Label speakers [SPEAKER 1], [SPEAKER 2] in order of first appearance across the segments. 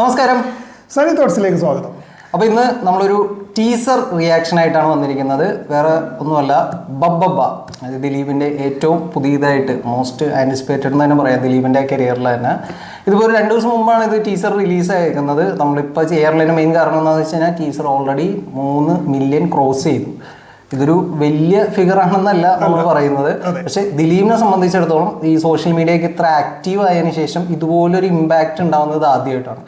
[SPEAKER 1] നമസ്കാരം,
[SPEAKER 2] സണി തോട്ട്സിലേക്ക് സ്വാഗതം.
[SPEAKER 1] അപ്പോൾ ഇന്ന് നമ്മളൊരു ടീസർ റിയാക്ഷൻ ആയിട്ടാണ് വന്നിരിക്കുന്നത്. വേറെ ഒന്നുമല്ല, ബബ്ബബ്ബ, അത് ദിലീപിൻ്റെ ഏറ്റവും പുതിയതായിട്ട് മോസ്റ്റ് ആൻറ്റിസിപ്പേറ്റഡ് എന്ന് തന്നെ പറയാം ദിലീപിൻ്റെ കരിയറിൽ തന്നെ. ഇതിപ്പോൾ ഒരു 2 ദിവസം മുമ്പാണ് ഇത് ടീസർ റിലീസ് ആയിരിക്കുന്നത്. നമ്മളിപ്പോൾ ചെയ്യാറുള്ളതിന് മെയിൻ കാരണം എന്താണെന്ന് വെച്ച് കഴിഞ്ഞാൽ ടീസർ ഓൾറെഡി 3 മില്യൺ ക്രോസ് ചെയ്തു. ഇതൊരു വലിയ ഫിഗർ ആണെന്നല്ല നമ്മൾ പറയുന്നത്, പക്ഷെ ദിലീപിനെ സംബന്ധിച്ചിടത്തോളം ഈ സോഷ്യൽ മീഡിയയ്ക്ക് ഇത്ര ആക്റ്റീവ് ആയതിനു ശേഷം ഇതുപോലൊരു ഇമ്പാക്റ്റ് ഉണ്ടാകുന്നത് ആദ്യമായിട്ടാണ്.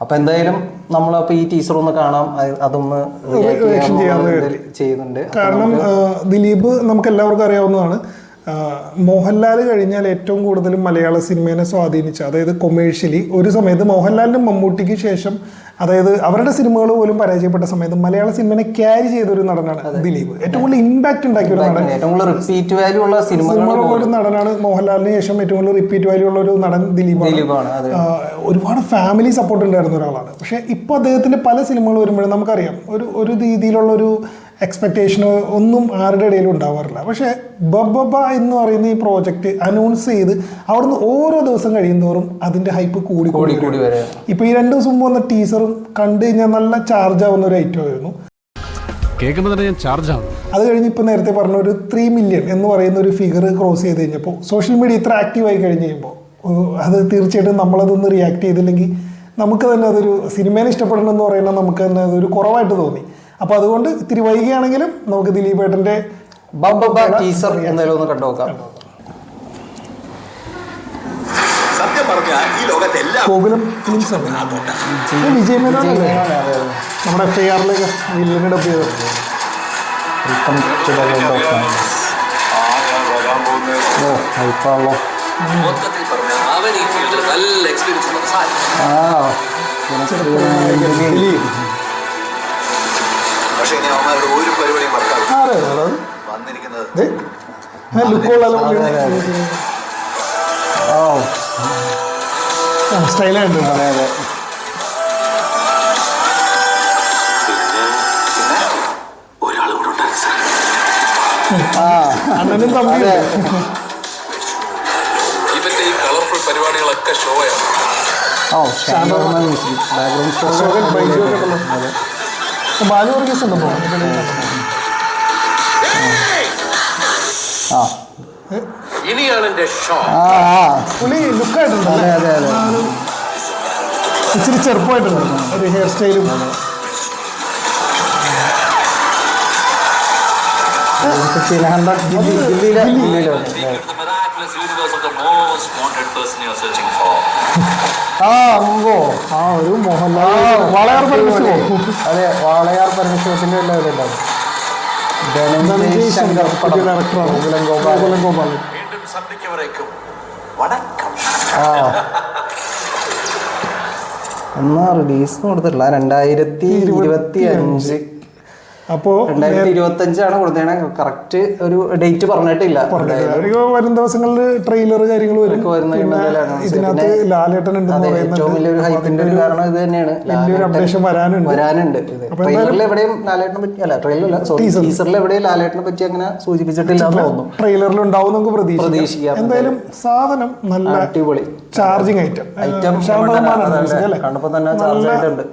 [SPEAKER 1] അപ്പോൾ എന്തായാലും നമ്മളപ്പോൾ ഈ ടീച്ചർ ഒന്ന് കാണാം, അതൊന്ന് ചെയ്യുന്നുണ്ട്.
[SPEAKER 2] കാരണം ദിലീപ് നമുക്ക് എല്ലാവർക്കും അറിയാവുന്നതാണ്. മോഹൻലാൽ കഴിഞ്ഞാൽ ഏറ്റവും കൂടുതൽ മലയാള സിനിമയെ സ്വാധീനിച്ച, അതായത് കൊമേഴ്ഷ്യലി ഒരു സമയത്ത് മോഹൻലാലിനും മമ്മൂട്ടിക്ക് ശേഷം, അതായത് അവരുടെ സിനിമകൾ പോലും പരാജയപ്പെട്ട സമയത്ത് മലയാള സിനിമയെ ക്യാരി ചെയ്ത ഒരു നടനാണ് ദിലീപ്. ഏറ്റവും കൂടുതൽ ഇമ്പാക്ട് ഉണ്ടാക്കിയ ഒരു നടൻ,
[SPEAKER 1] ഏറ്റവും കൂടുതൽ റിപ്പീറ്റ് വാല്യൂ ഉള്ള സിനിമകളുള്ള
[SPEAKER 2] ഒരു നടനാണ്. മോഹൻലാലിന് ശേഷം ഏറ്റവും കൂടുതൽ റിപ്പീറ്റ് വാല്യൂ ഉള്ള ഒരു നടൻ ദിലീപാണ്. ഒരുപാട് ഫാമിലി സപ്പോർട്ട് ഉണ്ടായിരുന്ന ഒരാളാണ്. പക്ഷെ ഇപ്പോൾ അദ്ദേഹത്തിന്റെ പല സിനിമകൾ വരുമ്പോഴും നമുക്കറിയാം ഒരു രീതിയിലുള്ള ഒരു എക്സ്പെക്ടേഷനോ ഒന്നും ആരുടെ ഇടയിലും ഉണ്ടാവാറില്ല. പക്ഷേ ബബ്ബബ്ബ എന്ന് പറയുന്ന ഈ പ്രോജക്റ്റ് അനൗൺസ് ചെയ്ത് അവിടുന്ന് ഓരോ ദിവസം കഴിയുന്നതോറും അതിന്റെ ഹൈപ്പ് കൂടി
[SPEAKER 1] വരും.
[SPEAKER 2] ഇപ്പൊ ഈ 2 ദിവസം മുമ്പ് വന്ന ടീസറും കണ്ടു കഴിഞ്ഞാൽ നല്ല ചാർജ് ആവുന്ന ഒരു ഐറ്റം ആയിരുന്നു. അത് കഴിഞ്ഞ് ഇപ്പൊ നേരത്തെ പറഞ്ഞ ഒരു 3 മില്യൺ എന്ന് പറയുന്ന ഒരു ഫിഗർ ക്രോസ് ചെയ്ത് കഴിഞ്ഞപ്പോൾ സോഷ്യൽ മീഡിയ ഇത്ര ആക്റ്റീവ് ആയി കഴിഞ്ഞ് കഴിയുമ്പോൾ അത് തീർച്ചയായിട്ടും നമ്മളതൊന്ന് റിയാക്ട് ചെയ്തില്ലെങ്കിൽ നമുക്ക് തന്നെ അതൊരു സിനിമേനെ ഇഷ്ടപ്പെടണം എന്ന് പറയുന്നത് നമുക്ക് തന്നെ അതൊരു കുറവായിട്ട് തോന്നി. അപ്പോൾ അതുകൊണ്ട് ഇത്തിരി വൈകിയാണെങ്കിലും നമുക്ക് ദിലീപ് ഏട്ടൻ്റെ
[SPEAKER 1] ബബ്ബബ്ബ ടീസർ എന്തായാലും ഒന്ന് കണ്ടുനോക്കാം.
[SPEAKER 2] ഗോകുലം ഫിലിംസ് വിജയ് മേനോൻ നമ്മുടെ FIR-ലേക്ക് വില്ലനെ ഡബ് ചെയ്തത്. സ്റ്റൈലായിട്ട് അണ്ണനും തമ്മിൽ
[SPEAKER 3] പരിപാടികളൊക്കെ ഷോയാണ്.
[SPEAKER 2] ബാലു വർഗീസ് ഉണ്ടോ?
[SPEAKER 3] ഇനിയാണ് എന്റെ ഷോ.
[SPEAKER 2] പുള്ളി ലുക്കായിട്ടുണ്ട്, ഇച്ചിരി ചെറുപ്പമായിട്ടുണ്ട്, ഒരു ഹെയർ സ്റ്റൈലും. ഒരു മോഹൻലാൽ വാളയാർ പരമശിവം.
[SPEAKER 1] അതെ, വാളയാർ പരമശിവത്തിന്റെ എല്ലാം ഇതുണ്ടാവും. എന്നാ റിലീസ് കൊടുത്തിട്ടില്ല, 2025. അപ്പോൾ 2025 കൊടുത്തേണ. കറക്റ്റ് ഒരു ഡേറ്റ് പറഞ്ഞിട്ടില്ല.
[SPEAKER 2] വരും ദിവസങ്ങളിൽ ട്രെയിലർ കാര്യങ്ങൾ ഇതിനകത്ത് ലാലേട്ടൻ ഉണ്ടെന്ന്
[SPEAKER 1] ഏറ്റവും വലിയൊരു ഹൈപ്പിന്റെ ഒരു കാരണം ഇത് തന്നെയാണ്.
[SPEAKER 2] വലിയൊരു അപ്ഡേഷൻ വരാനുണ്ട്.
[SPEAKER 1] ട്രെയിലറിൽ എവിടെയും ലാലേട്ടനെ പറ്റി, അല്ല ട്രെയിലറിൽ ടീസറിൽ എവിടെയും ലാലേട്ടനെ പറ്റി അങ്ങനെ സൂചിപ്പിച്ചിട്ടില്ല എന്ന് തോന്നുന്നു.
[SPEAKER 2] ട്രെയിലർ ഉണ്ടാവും നമുക്ക് പ്രതീക്ഷിക്കാം. എന്തായാലും സാധനം നല്ല
[SPEAKER 1] അടിപൊളി
[SPEAKER 2] ചാർജിങ് ഐറ്റം.
[SPEAKER 1] കണ്ടപ്പോ തന്നെ ചാർജ് ആയിട്ടുണ്ട്.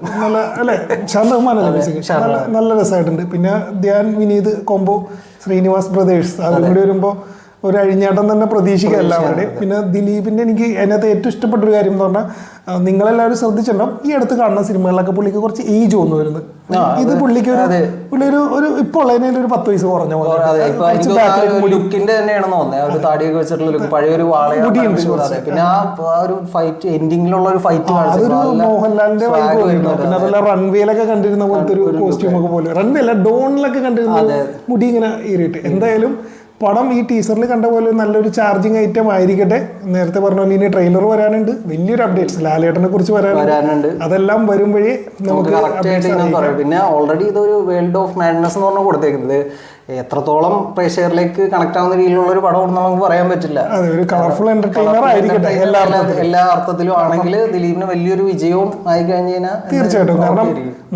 [SPEAKER 2] നല്ല രസമായിട്ടുണ്ട്. പിന്നെ ധ്യാൻ വിനീത് കോംബോ, ശ്രീനിവാസ് ബ്രദേഴ്സ്, അതും കൂടി വരുമ്പോൾ ഒരു അഴിഞ്ഞാട്ടം തന്നെ പ്രതീക്ഷിക്കാം എല്ലാവരുടെയും. പിന്നെ ദിലീപിന്റെ എനിക്ക് അതിനകത്ത് ഏറ്റവും ഇഷ്ടപ്പെട്ട ഒരു കാര്യം എന്ന് പറഞ്ഞാൽ, നിങ്ങളെല്ലാവരും ശ്രദ്ധിച്ചിട്ടുണ്ടാവും, ഈ അടുത്ത് കാണുന്ന സിനിമകളിലൊക്കെ പുള്ളിക്ക് കുറച്ച് ഏജ് തോന്നു വരുന്നത്. ഇത് പുള്ളി ഒരു ഇപ്പോൾ ഉള്ളതിന് ഒരു 10 വയസ്സ് കുറഞ്ഞ പോലെ. മോഹൻലാലിന്റെ പിന്നെ അതുപോലെ റൺവേയിലൊക്കെ കണ്ടിരുന്ന പോലത്തെ ഒരു കോസ്റ്റ്യൂം ഒക്കെ പോലെ, റൺവേ അല്ല ഡോണിലൊക്കെ കണ്ടിരുന്ന മുടി ഇങ്ങനെ ഏറിയിട്ട്. എന്തായാലും പടം ഈ ടീസറിൽ കണ്ട പോലെ നല്ലൊരു ചാർജിങ് ഐറ്റം ആയിരിക്കട്ടെ. നേരത്തെ പറഞ്ഞ പോലെ ഇനി ട്രെയിലർ വരാനുണ്ട്, വലിയൊരു അപ്ഡേറ്റ്സ് ലാലേട്ടനെ കുറിച്ച് വരാനുണ്ട്. അതെല്ലാം വരുമ്പോഴേ നമുക്ക്
[SPEAKER 1] പിന്നെ ഓൾറെഡി ഇതൊരു വേൾഡ് ഓഫ് മാഡ്നസ് എന്ന് പറഞ്ഞാൽ കൊടുത്തേക്കുന്നത്. എത്രത്തോളം പ്രേക്ഷകരിലേക്ക് കണക്ട് ആവുന്ന രീതിയിലുള്ള ഒരു പടം നമുക്ക് പറയാൻ പറ്റില്ല.
[SPEAKER 2] ഒരു കളർഫുൾ എന്റർടൈനർ ആയിരിക്കട്ടെ
[SPEAKER 1] എല്ലാ അർത്ഥത്തിലും ആണെങ്കിൽ ദിലീപിന് വലിയൊരു വിജയവും ആയി കഴിഞ്ഞു കഴിഞ്ഞാൽ
[SPEAKER 2] തീർച്ചയായിട്ടും. കാരണം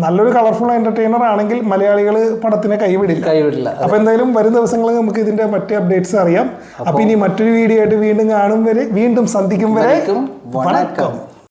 [SPEAKER 2] നല്ലൊരു കളർഫുൾ എന്റർടൈനർ ആണെങ്കിൽ മലയാളികൾ പടത്തിനെ കൈവിടില്ല. അപ്പൊ എന്തായാലും വരും ദിവസങ്ങളിൽ നമുക്ക് ഇതിന്റെ മറ്റു അപ്ഡേറ്റ്സ് അറിയാം. അപ്പൊ ഇനി മറ്റൊരു വീഡിയോ ആയിട്ട് വീണ്ടും കാണും വരെ, വീണ്ടും സന്ധിക്കും വരെ വണക്കം.